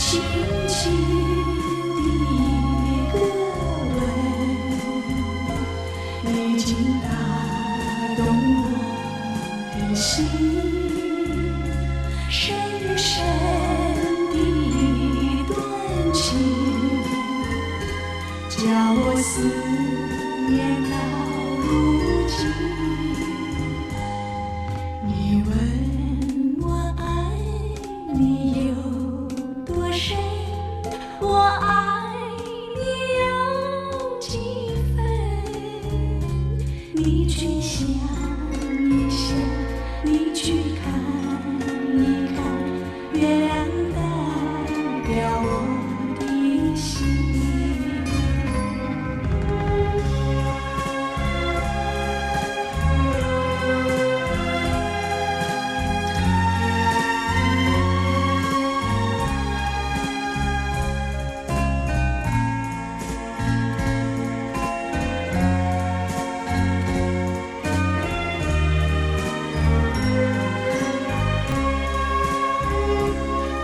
轻轻的歌吻，已经打动我的心，深深的一段情，叫我思念到如今。你问我爱你有多深，我爱你有几分，你去想一想，你去看一看，月亮代表我的心。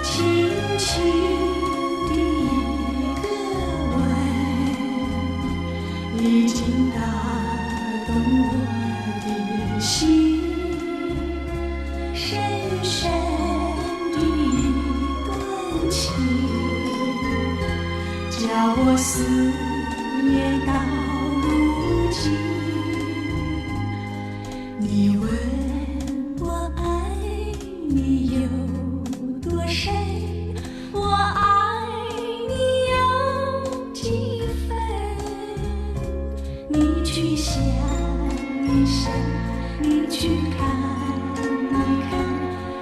轻轻的一个吻，已经打动我的心，深深的一段情，叫我思念到如今。你问我爱你有多深，我爱你有几分，你去想一想，你去看一看，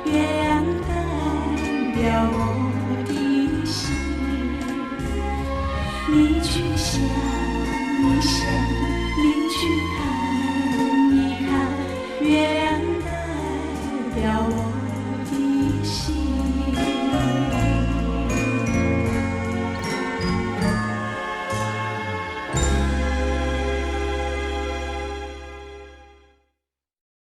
月亮代表我的心。你去想一想，你去看一看，月亮代表我的心。